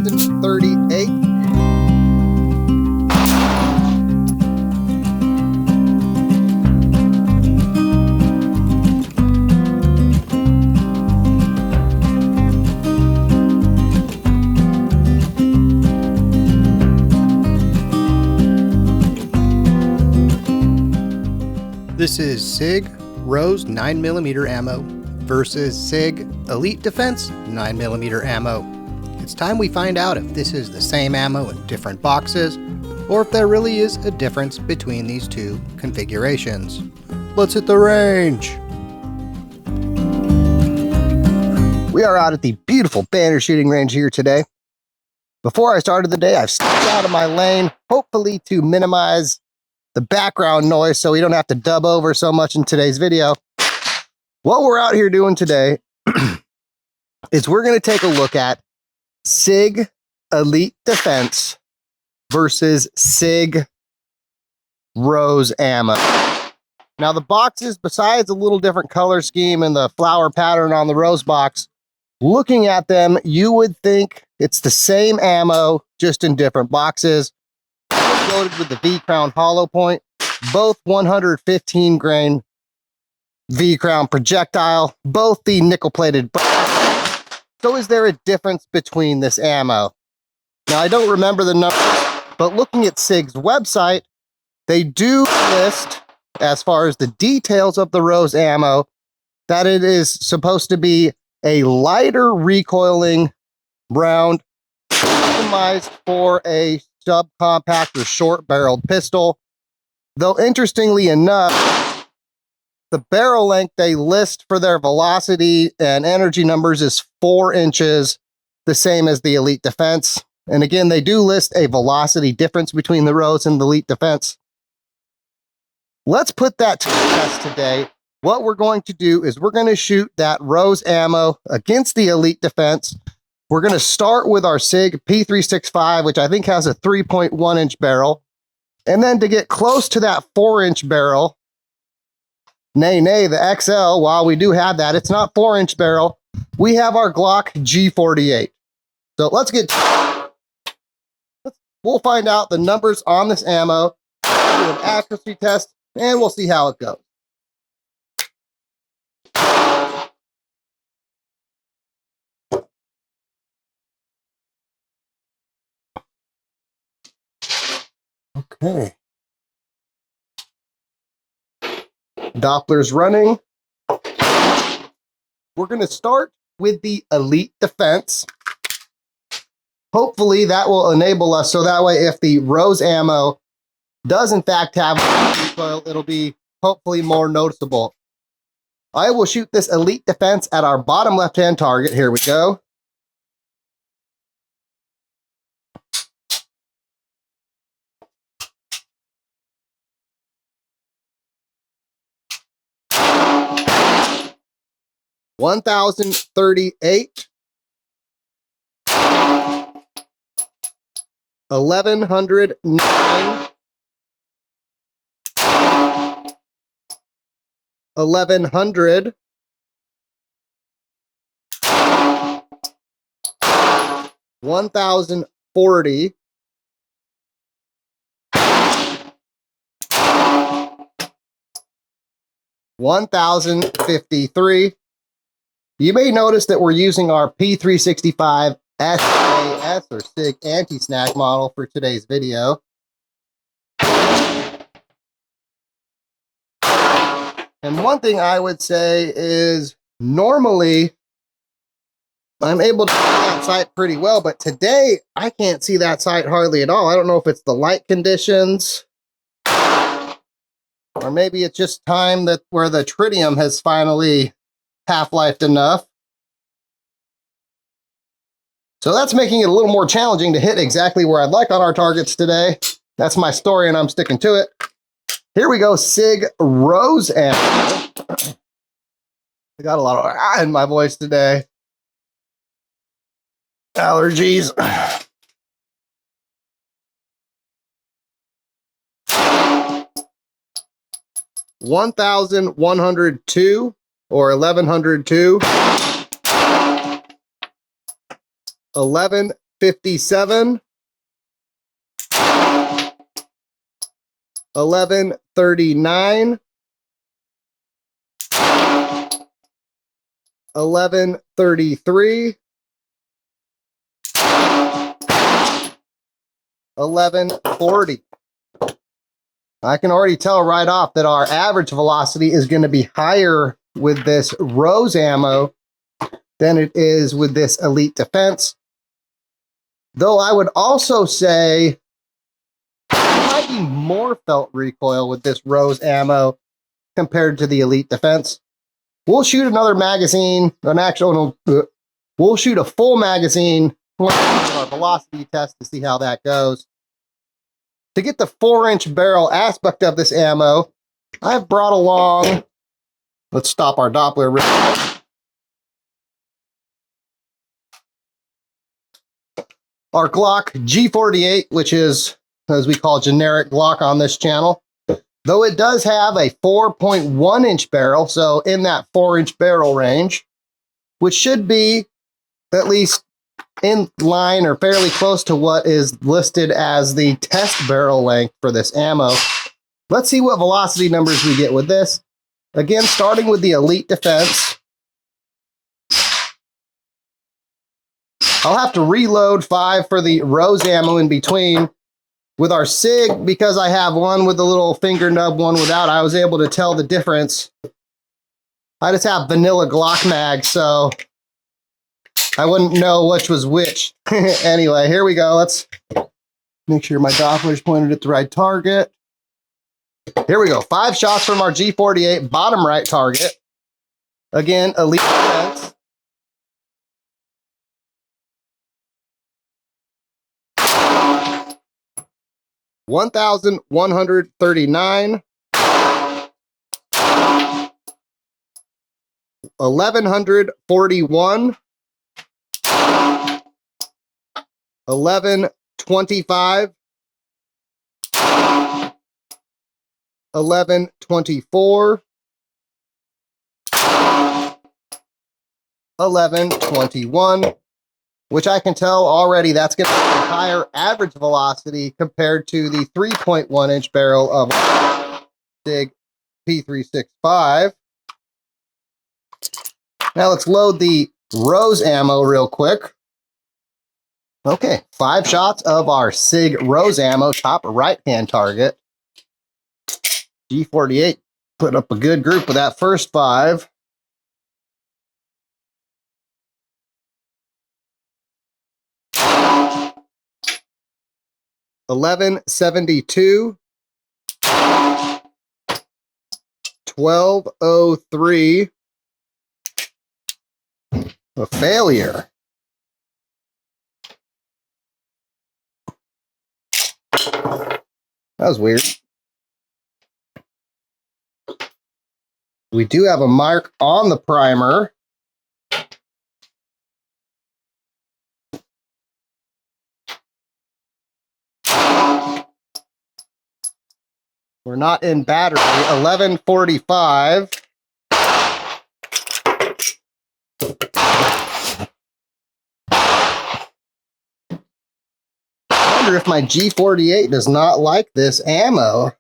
1038. This is SIG Rose 9mm ammo versus SIG Elite Defense 9mm ammo. It's time we find out if this is the same ammo in different boxes, or if there really is a difference between these two configurations. Let's hit the range! We are out at the beautiful banner shooting range here today. Before I started the day, I've stepped out of my lane, hopefully to minimize the background noise so we don't have to dub over so much in today's video. What we're out here doing today is we're going to take a look at SIG Elite Defense versus SIG Rose ammo. Now the boxes, besides a little different color scheme and the flower pattern on the Rose box, looking at them, you would think it's the same ammo, just in different boxes. Loaded with the V-Crown hollow point, both 115 grain V-Crown projectile, both the nickel-plated brass. So is there a difference between this ammo? Now I don't remember the numbers, but looking at SIG's website, they do list, as far as the details of the Rose ammo, that it is supposed to be a lighter recoiling round, optimized for a subcompact or short-barreled pistol. Though interestingly enough, the barrel length they list for their velocity and energy numbers is 4 inches, the same as the Elite Defense. And again, they do list a velocity difference between the Rose and the Elite Defense. Let's put that to the test today. What we're going to do is we're going to shoot that Rose ammo against the Elite Defense. We're going to start with our SIG P365, which I think has a 3.1 inch barrel. And then to get close to that 4-inch barrel, nay, the XL, while we do have that, it's not 4-inch barrel. We have our Glock G48. So let's get, we'll find out the numbers on this ammo, do an accuracy test, and we'll see how it goes. Okay. Doppler's running. We're going to start with the Elite Defense. Hopefully that will enable us so that way if the Rose ammo does in fact have recoil, it'll be hopefully more noticeable. I will shoot this Elite Defense at our bottom left-hand target. Here we go. $1,038, 1,109, 1,100, 1,040, 1,053. You may notice that we're using our P365 SAS or SIG anti-snack model for today's video. And one thing I would say is normally I'm able to see that sight pretty well, but today I can't see that sight hardly at all. I don't know if it's the light conditions or maybe it's just time that where the tritium has finally half-lifed enough. So that's making it a little more challenging to hit exactly where I'd like on our targets today. That's my story and I'm sticking to it. Here we go, SIG Rose ammo. I got a lot of in my voice today. Allergies. $1,102 or 1,102. 11:57, 11:39, 11:33, 11:40. I can already tell right off that our average velocity is going to be higher with this rose ammo than it is with this elite defense. Though I would also say there might be more felt recoil with this rose ammo compared to the elite defense. We'll shoot another magazine, we'll shoot a full magazine for our velocity test to see how that goes. To get the 4-inch barrel aspect of this ammo, I've brought along, let's stop our Doppler real quick. Our Glock G48, which is, as we call generic Glock on this channel. Though it does have a 4.1-inch barrel, so in that 4-inch barrel range, which should be at least in line or fairly close to what is listed as the test barrel length for this ammo. Let's see what velocity numbers we get with this. Again, starting with the elite defense. I'll have to reload 5 for the rose ammo in between. With our SIG, because I have one with the little finger nub, one without, I was able to tell the difference. I just have vanilla Glock mag, so I wouldn't know which was which. Anyway, here we go. Let's make sure my Doppler's pointed at the right target. Here we go. 5 shots from our G48, bottom right target. Again, elite defense. $1,139, 1,141, 11:25, 11:24, 11:21. Which I can tell already that's going to be a higher average velocity compared to the 3.1-inch barrel of SIG P365. Now let's load the rose ammo real quick. Okay, 5 shots of our SIG rose ammo, top right-hand target. G48 put up a good group with that first 5. 11:72, 12:03, a failure. That was weird. We do have a mark on the primer. We're not in battery. 11:45. I wonder if my G48 does not like this ammo.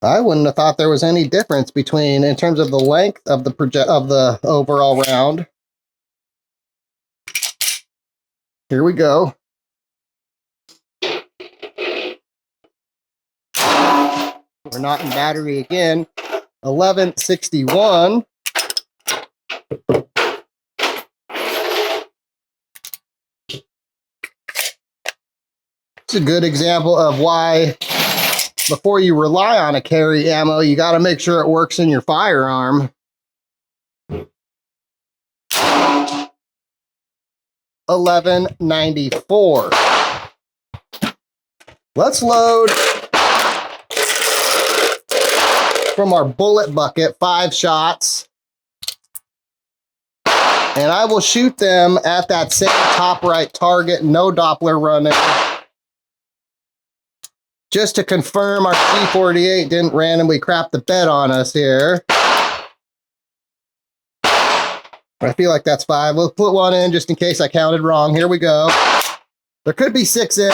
I wouldn't have thought there was any difference between, in terms of the length of the overall round. Here we go. We're not in battery again. 11:61. It's a good example of why, before you rely on a carry ammo, you got to make sure it works in your firearm. 11:94. Let's load from our bullet bucket 5 shots. And I will shoot them at that same top right target, no Doppler running. Just to confirm our G48 didn't randomly crap the bed on us here. I feel like that's 5. We'll put 1 in just in case I counted wrong. Here we go. There could be 6 in.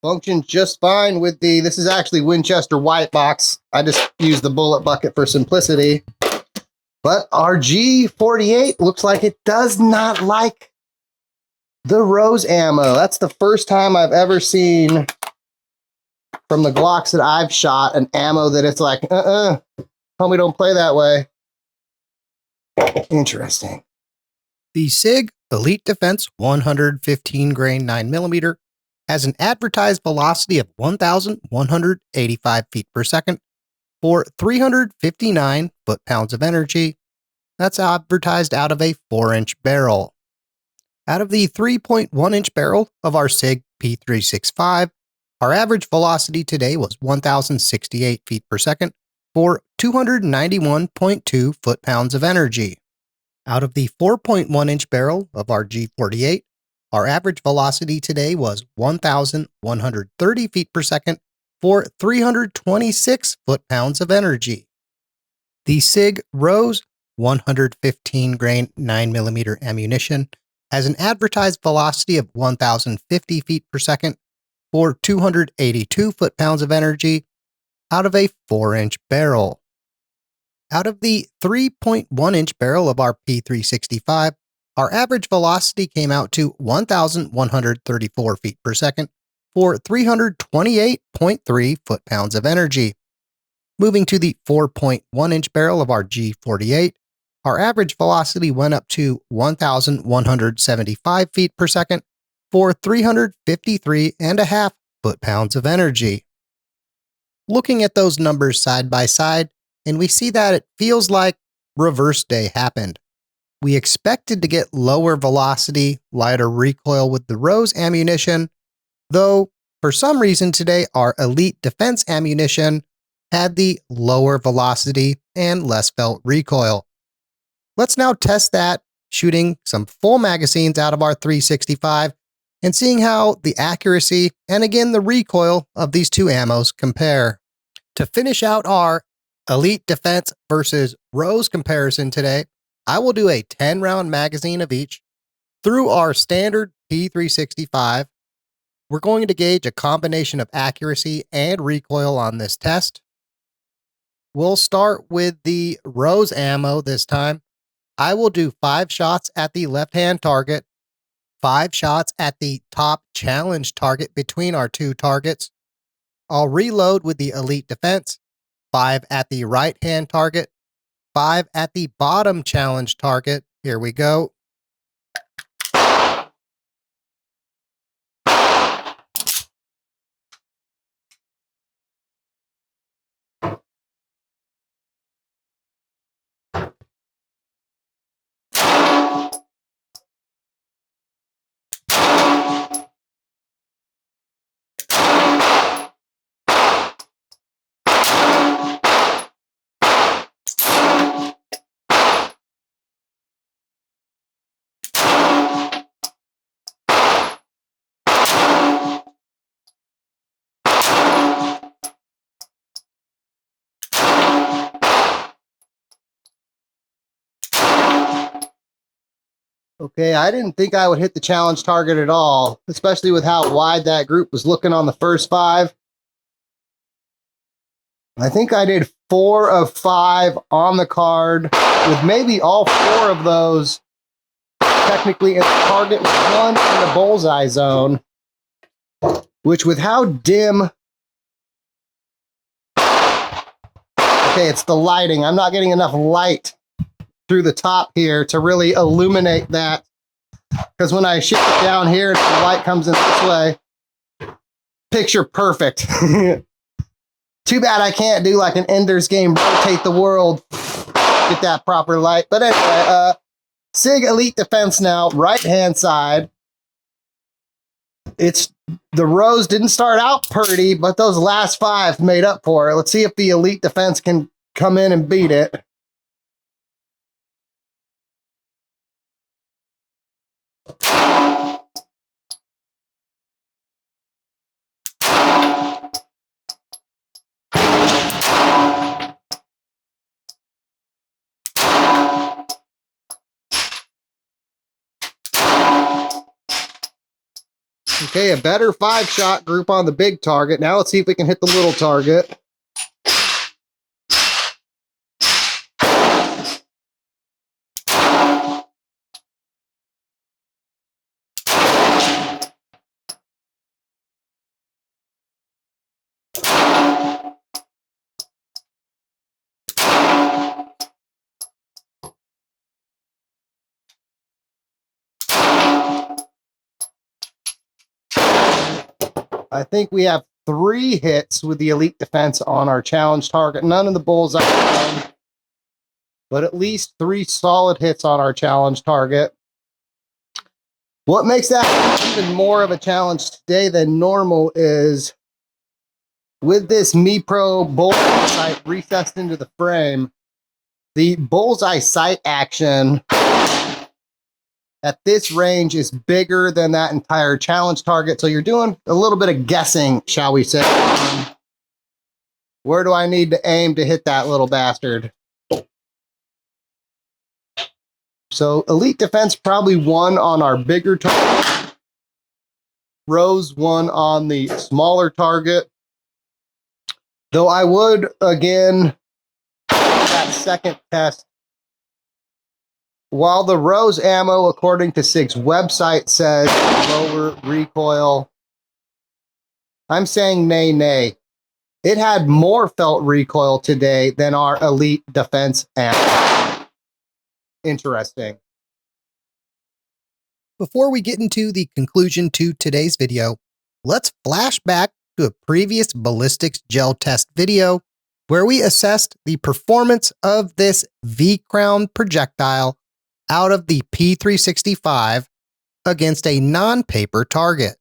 Functions just fine with the, this is actually Winchester white box. I just used the bullet bucket for simplicity. But our G48 looks like it does not like the rose ammo. That's the first time I've ever seen from the Glocks that I've shot an ammo that it's like, homie, don't play that way. Interesting. The SIG Elite Defense 115 grain 9mm has an advertised velocity of 1,185 feet per second for 359 foot-pounds of energy. That's advertised out of a 4-inch barrel. Out of the 3.1-inch barrel of our SIG P365, our average velocity today was 1,068 feet per second for 291.2 foot-pounds of energy. Out of the 4.1-inch barrel of our G48, our average velocity today was 1,130 feet per second for 326 foot-pounds of energy. The SIG Rose 115 grain 9mm ammunition has an advertised velocity of 1,050 feet per second for 282 foot-pounds of energy out of a 4-inch barrel. Out of the 3.1-inch barrel of our P365, our average velocity came out to 1,134 feet per second for 328.3 foot-pounds of energy. Moving to the 4.1-inch barrel of our G48, our average velocity went up to 1,175 feet per second for 353.5 foot-pounds of energy. Looking at those numbers side by side, and we see that it feels like reverse day happened. We expected to get lower velocity, lighter recoil with the Rose ammunition, though for some reason today our Elite Defense ammunition had the lower velocity and less felt recoil. Let's now test that, shooting some full magazines out of our 365 and seeing how the accuracy and again the recoil of these two ammos compare. To finish out our Elite Defense versus Rose comparison today, I will do a 10-round magazine of each. Through our standard P365, we're going to gauge a combination of accuracy and recoil on this test. We'll start with the Rose ammo this time. I will do 5 shots at the left-hand target, 5 shots at the top challenge target between our 2 targets. I'll reload with the Elite Defense, 5 at the right-hand target, 5 at the bottom challenge target. Here we go. Okay, I didn't think I would hit the challenge target at all, especially with how wide that group was looking on the first 5. I think I did 4 of 5 on the card, with maybe all 4 of those technically in the target, with 1 in the bullseye zone, which with how dim... Okay, it's the lighting. I'm not getting enough light through the top here to really illuminate that, because when I shift it down here and the light comes in this way, picture perfect. Too bad I can't do like an Ender's Game, rotate the world, get that proper light. But anyway, SIG Elite Defense now, right hand side. It's the Rose didn't start out pretty, but those last 5 made up for it. Let's see if the Elite Defense can come in and beat it. Okay, a better 5-shot group on the big target. Now let's see if we can hit the little target. I think we have 3 hits with the elite defense on our challenge target. None of the bullseye, but at least 3 solid hits on our challenge target. What makes that even more of a challenge today than normal is with this Mi Pro bullseye sight recessed into the frame, the bullseye sight action at this range is bigger than that entire challenge target. So you're doing a little bit of guessing, shall we say. Where do I need to aim to hit that little bastard? So elite defense probably won on our bigger target. Rose won on the smaller target. Though I would, again, that second test, while the Rose ammo, according to SIG's website, says lower recoil, I'm saying nay, nay. It had more felt recoil today than our elite defense ammo. Interesting. Before we get into the conclusion to today's video, let's flash back to a previous ballistics gel test video where we assessed the performance of this V-crown projectile out of the P365 against a non-paper target.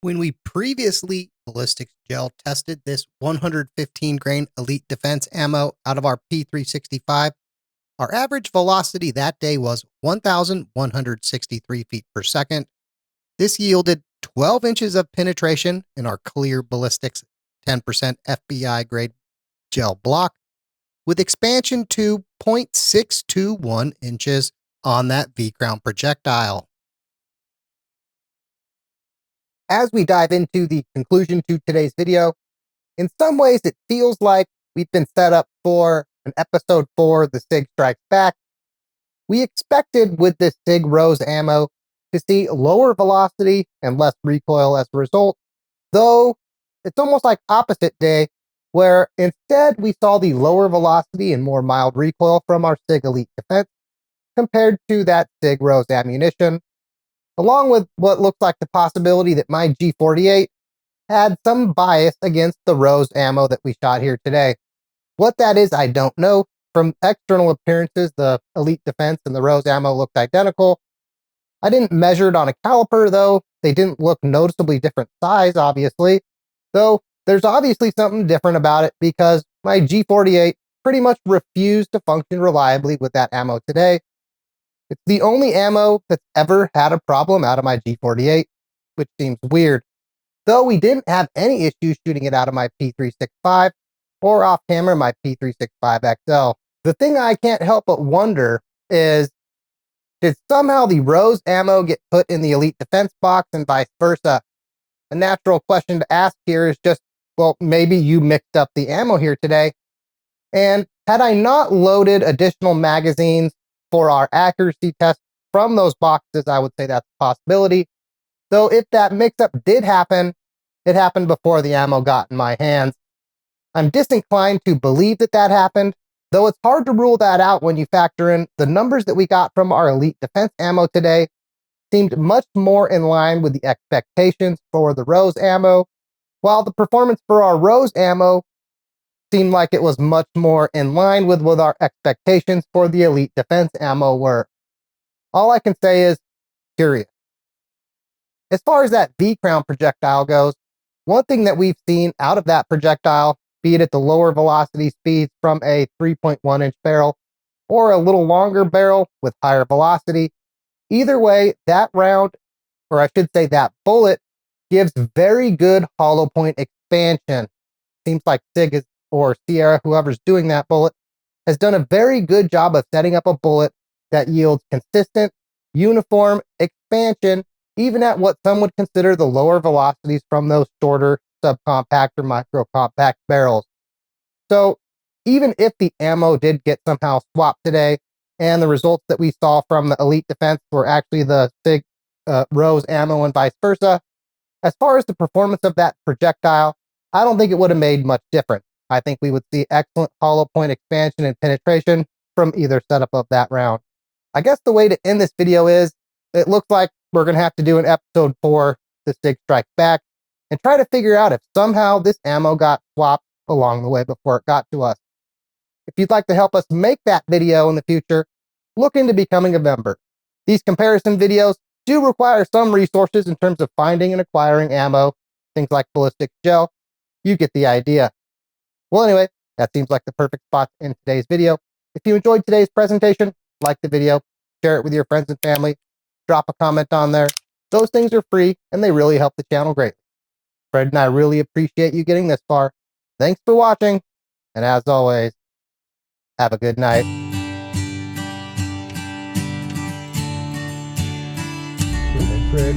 When we previously ballistics gel tested this 115 grain elite defense ammo out of our P365, our average velocity that day was 1,163 feet per second. This yielded 12 inches of penetration in our clear ballistics 10% FBI grade gel block, with expansion to 0.621 inches on that V-crown projectile. As we dive into the conclusion to today's video, in some ways it feels like we've been set up for an episode 4, The SIG Strikes Back. We expected with this SIG Rose ammo to see lower velocity and less recoil as a result, though it's almost like opposite day, where instead we saw the lower velocity and more mild recoil from our SIG Elite Defense compared to that SIG Rose ammunition, along with what looks like the possibility that my G48 had some bias against the Rose ammo that we shot here today. What that is, I don't know. From external appearances, the Elite Defense and the Rose ammo looked identical. I didn't measure it on a caliper, though. They didn't look noticeably different size, obviously. Though there's obviously something different about it because my G48 pretty much refused to function reliably with that ammo today. It's the only ammo that's ever had a problem out of my G48, which seems weird. Though we didn't have any issues shooting it out of my P365 or off camera my P365XL. The thing I can't help but wonder is, did somehow the Rose ammo get put in the Elite Defense box and vice versa? A natural question to ask here is just, well, maybe you mixed up the ammo here today. And had I not loaded additional magazines for our accuracy test from those boxes, I would say that's a possibility. So if that mix-up did happen, it happened before the ammo got in my hands. I'm disinclined to believe that that happened, though it's hard to rule that out when you factor in the numbers that we got from our elite defense ammo today seemed much more in line with the expectations for the Rose ammo, while the performance for our Rose ammo seemed like it was much more in line with what our expectations for the elite defense ammo were. All I can say is curious. As far as that V-crown projectile goes, one thing that we've seen out of that projectile, be it at the lower velocity speeds from a 3.1-inch barrel or a little longer barrel with higher velocity, either way, that round, or I should say that bullet, gives very good hollow point expansion. Seems like Sig is, or Sierra, whoever's doing that bullet, has done a very good job of setting up a bullet that yields consistent, uniform expansion, even at what some would consider the lower velocities from those shorter subcompact or micro-compact barrels. So even if the ammo did get somehow swapped today, and the results that we saw from the Elite Defense were actually the Sig Rose ammo and vice versa, as far as the performance of that projectile, I don't think it would have made much difference. I think we would see excellent hollow point expansion and penetration from either setup of that round. I guess the way to end this video is, it looks like we're going to have to do an episode 4, The Sig Strikes Back, and try to figure out if somehow this ammo got swapped along the way before it got to us. If you'd like to help us make that video in the future, look into becoming a member. These comparison videos do require some resources in terms of finding and acquiring ammo, things like ballistic gel. You get the idea. Well, anyway, that seems like the perfect spot to end today's video. If you enjoyed today's presentation, like the video, share it with your friends and family, drop a comment on there. Those things are free and they really help the channel greatly. Fred and I really appreciate you getting this far. Thanks for watching, and as always, have a good night. Fred,